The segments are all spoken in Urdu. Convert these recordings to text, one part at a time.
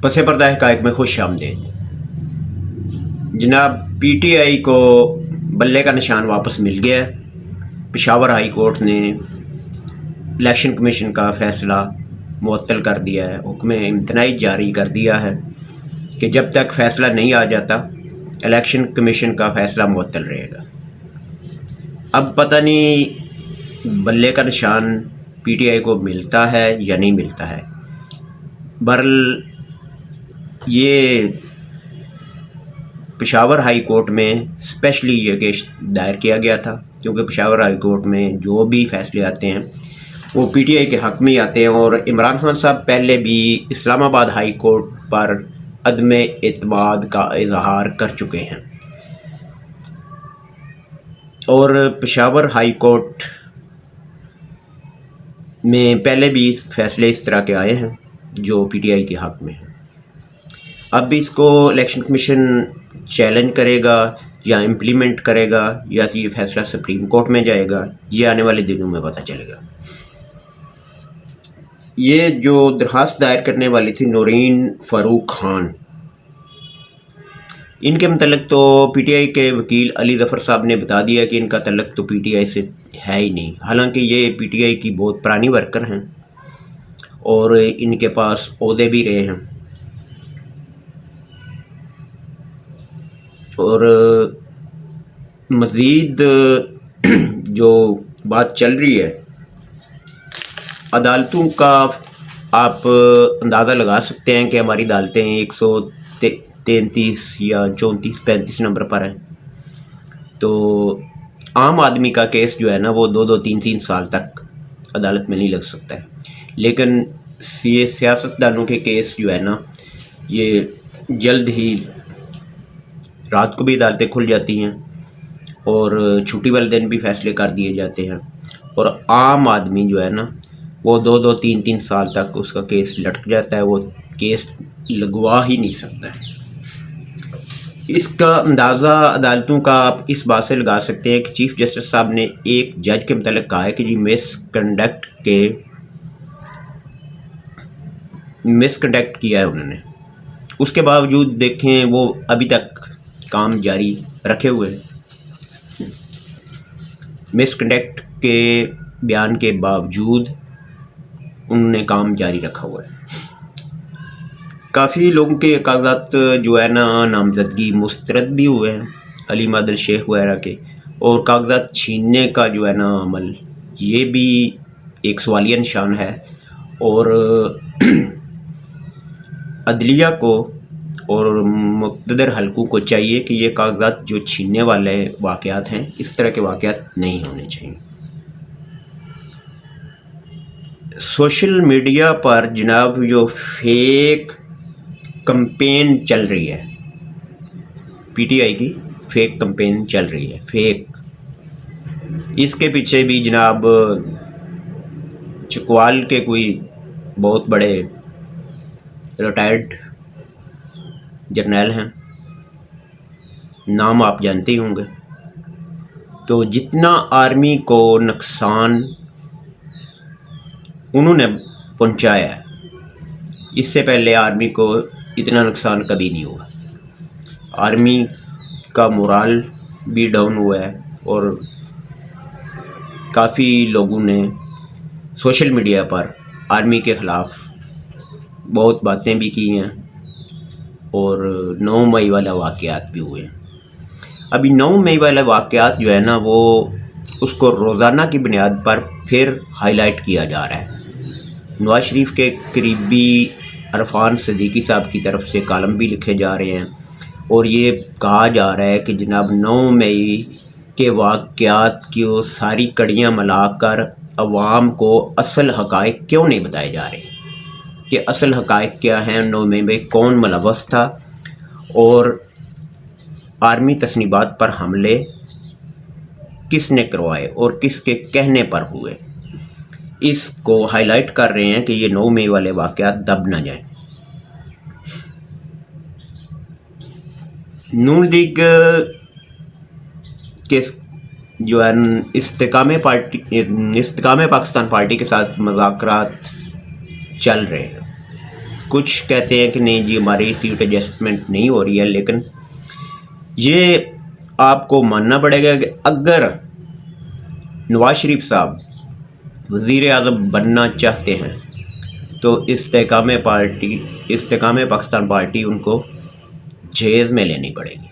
پس پردہ حقائق میں خوش آمدید۔ جناب پی ٹی آئی کو بلے کا نشان واپس مل گیا ہے۔ پشاور ہائی کورٹ نے الیکشن کمیشن کا فیصلہ معطل کر دیا ہے، حکم امتناعی جاری کر دیا ہے کہ جب تک فیصلہ نہیں آ جاتا الیکشن کمیشن کا فیصلہ معطل رہے گا۔ اب پتہ نہیں بلے کا نشان پی ٹی آئی کو ملتا ہے یا نہیں ملتا ہے۔ بہرحال یہ پشاور ہائی کورٹ میں اسپیشلی یہ کیس دائر کیا گیا تھا، کیونکہ پشاور ہائی کورٹ میں جو بھی فیصلے آتے ہیں وہ پی ٹی آئی کے حق میں ہی آتے ہیں، اور عمران خان صاحب پہلے بھی اسلام آباد ہائی کورٹ پر عدم اعتماد کا اظہار کر چکے ہیں، اور پشاور ہائی کورٹ میں پہلے بھی فیصلے اس طرح کے آئے ہیں جو پی ٹی آئی کے حق میں ہیں۔ اب بھی اس کو الیکشن کمیشن چیلنج کرے گا یا امپلیمنٹ کرے گا، یا یہ فیصلہ سپریم کورٹ میں جائے گا، یہ آنے والے دنوں میں پتہ چلے گا۔ یہ جو درخواست دائر کرنے والی تھی نورین فاروق خان، ان کے متعلق تو پی ٹی آئی کے وکیل علی ظفر صاحب نے بتا دیا کہ ان کا تعلق تو پی ٹی آئی سے ہے ہی نہیں، حالانکہ یہ پی ٹی آئی کی بہت پرانی ورکر ہیں اور ان کے پاس عہدے بھی رہے ہیں، اور مزید جو بات چل رہی ہے عدالتوں کا، آپ اندازہ لگا سکتے ہیں کہ ہماری عدالتیں 133 یا 34-35 نمبر پر ہیں، تو عام آدمی کا کیس جو ہے نا وہ 2-2 3-3 سال تک عدالت میں نہیں لگ سکتا ہے، لیکن یہ سیاستدانوں کے کیس جو ہے نا یہ جلد ہی رات کو بھی عدالتیں کھل جاتی ہیں اور چھٹی والے دن بھی فیصلے کر دیے جاتے ہیں، اور عام آدمی جو ہے نا وہ 2-2 3-3 سال تک اس کا کیس لٹک جاتا ہے، وہ کیس لگوا ہی نہیں سکتا ہے۔ اس کا اندازہ عدالتوں کا آپ اس بات سے لگا سکتے ہیں کہ چیف جسٹس صاحب نے ایک جج کے متعلق کہا ہے کہ جی مس کنڈکٹ کیا ہے انہوں نے، اس کے باوجود دیکھیں وہ ابھی تک کام جاری رکھے ہوئے ہیں۔ مس کنڈکٹ کے بیان کے باوجود انہوں نے کام جاری رکھا ہوا ہے۔ کافی لوگوں کے کاغذات جو ہے نا نامزدگی مسترد بھی ہوئے ہیں، علیم عادل شیخ وغیرہ کے، اور کاغذات چھیننے کا جو ہے نا عمل، یہ بھی ایک سوالیہ نشان ہے، اور عدلیہ کو اور مقتدر حلقوں کو چاہیے کہ یہ کاغذات جو چھیننے والے واقعات ہیں اس طرح کے واقعات نہیں ہونے چاہیے۔ سوشل میڈیا پر جناب جو فیک کمپین چل رہی ہے، پی ٹی آئی کی فیک کمپین چل رہی ہے، فیک، اس کے پیچھے بھی جناب چکوال کے کوئی بہت بڑے ریٹائرڈ جرنیل ہیں، نام آپ جانتے ہی ہوں گے، تو جتنا آرمی کو نقصان انہوں نے پہنچایا ہے، اس سے پہلے آرمی کو اتنا نقصان کبھی نہیں ہوا۔ آرمی کا مورال بھی ڈاؤن ہوا ہے، اور کافی لوگوں نے سوشل میڈیا پر آرمی کے خلاف بہت باتیں بھی کی ہیں، اور 9 مئی والا واقعات بھی ہوئے ہیں۔ ابھی 9 مئی والا واقعات جو ہے نا وہ اس کو روزانہ کی بنیاد پر پھر ہائی لائٹ کیا جا رہا ہے۔ نواز شریف کے قریبی عرفان صدیقی صاحب کی طرف سے کالم بھی لکھے جا رہے ہیں، اور یہ کہا جا رہا ہے کہ جناب 9 مئی کے واقعات کی وہ ساری کڑیاں ملا کر عوام کو اصل حقائق کیوں نہیں بتائے جا رہے، کہ اصل حقائق کیا ہیں، 9 مئی میں کون ملوث تھا، اور آرمی تصنیبات پر حملے کس نے کروائے اور کس کے کہنے پر ہوئے۔ اس کو ہائی لائٹ کر رہے ہیں کہ یہ 9 مئی والے واقعات دب نہ جائیں۔ نون لیگ کے جو ہے استحکام پاکستان پارٹی کے ساتھ مذاکرات چل رہے ہیں، کچھ کہتے ہیں کہ نہیں جی ہماری سیٹ ایڈجسٹمنٹ نہیں ہو رہی ہے، لیکن یہ آپ کو ماننا پڑے گا کہ اگر نواز شریف صاحب وزیر اعظم بننا چاہتے ہیں تو استحکام پاکستان پارٹی ان کو جہیز میں لینی پڑے گی،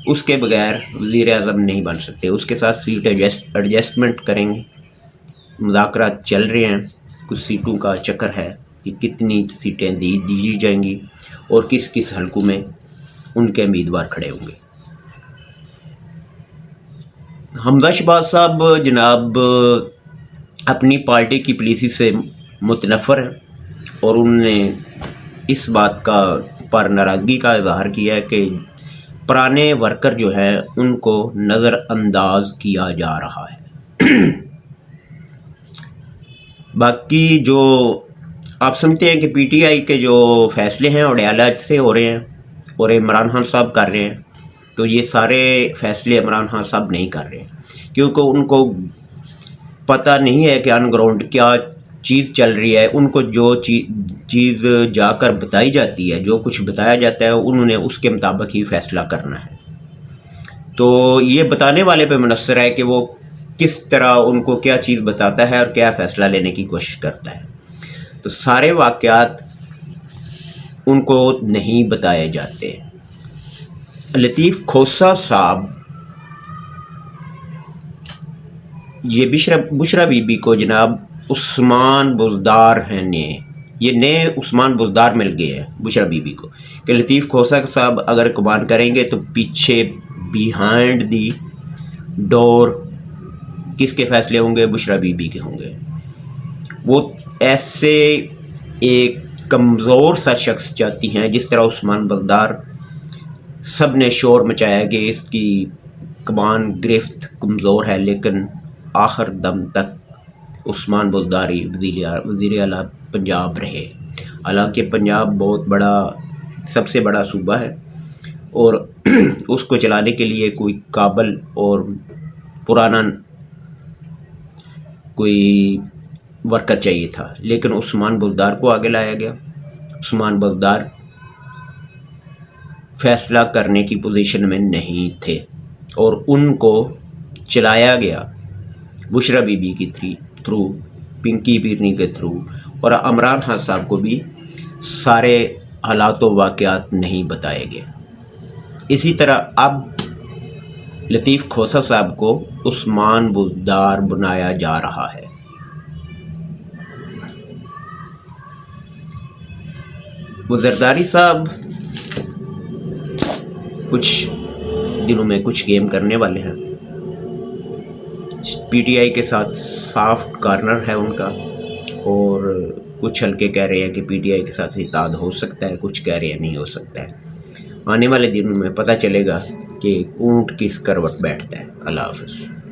اس کے بغیر وزیر اعظم نہیں بن سکتے، اس کے ساتھ سیٹ ایڈجسٹمنٹ کریں گے۔ مذاکرات چل رہے ہیں، کچھ سیٹوں کا چکر ہے کہ کتنی سیٹیں دی جائیں گی اور کس کس حلقوں میں ان کے امیدوار کھڑے ہوں گے۔ حمزہ شہباز صاحب جناب اپنی پارٹی کی پالیسی سے متنفر ہیں اور انہوں نے اس بات پر ناراضگی کا اظہار کیا ہے کہ پرانے ورکر جو ہیں ان کو نظر انداز کیا جا رہا ہے۔ باقی جو آپ سمجھتے ہیں کہ پی ٹی آئی کے جو فیصلے ہیں اڈیالہ سے ہو رہے ہیں اور عمران خان صاحب کر رہے ہیں، تو یہ سارے فیصلے عمران خان صاحب نہیں کر رہے ہیں، کیونکہ ان کو پتہ نہیں ہے کہ آن گراؤنڈ کیا چیز چل رہی ہے۔ ان کو جو چیز جا کر بتائی جاتی ہے، جو کچھ بتایا جاتا ہے، انہوں نے اس کے مطابق ہی فیصلہ کرنا ہے۔ تو یہ بتانے والے پہ منحصر ہے کہ وہ کس طرح ان کو کیا چیز بتاتا ہے اور کیا فیصلہ لینے کی کوشش کرتا ہے۔ تو سارے واقعات ان کو نہیں بتائے جاتے۔ لطیف کھوسہ صاحب یہ بشرا بی بی کو جناب عثمان بزدار ہیں یہ نئے عثمان بزدار مل گئے ہیں بشرا بی بی کو، کہ لطیف کھوسہ صاحب اگر قربان کریں گے تو پیچھے بیہائنڈ دی ڈور کس کے فیصلے ہوں گے؟ بشرا بی بی کے ہوں گے۔ وہ ایسے ایک کمزور سا شخص چاہتی ہیں، جس طرح عثمان بزدار سب نے شور مچایا کہ اس کی کمان گرفت کمزور ہے، لیکن آخر دم تک عثمان بزداری وزیر اعلیٰ پنجاب رہے۔ حالانکہ پنجاب بہت بڑا، سب سے بڑا صوبہ ہے اور اس کو چلانے کے لیے کوئی قابل اور پرانا کوئی ورکر چاہیے تھا، لیکن عثمان بزدار کو آگے لایا گیا۔ عثمان بزدار فیصلہ کرنے کی پوزیشن میں نہیں تھے اور ان کو چلایا گیا بشرا بی بی کی تھرو، پنکی پیرنی کے تھرو، اور عمران خان صاحب کو بھی سارے حالات و واقعات نہیں بتائے گئے۔ اسی طرح اب لطیف کھوسہ صاحب کو عثمان بزدار بنایا جا رہا ہے۔ وہ زرداری صاحب کچھ دنوں میں کچھ گیم کرنے والے ہیں، پی ٹی آئی کے ساتھ سافٹ کارنر ہے ان کا، اور کچھ حلقے کہہ رہے ہیں کہ پی ٹی آئی کے ساتھ اتحاد ہو سکتا ہے، کچھ کہہ رہے ہیں نہیں ہو سکتا ہے۔ آنے والے دنوں میں پتہ چلے گا کہ اونٹ کس کروٹ بیٹھتا ہے۔ اللہ حافظ۔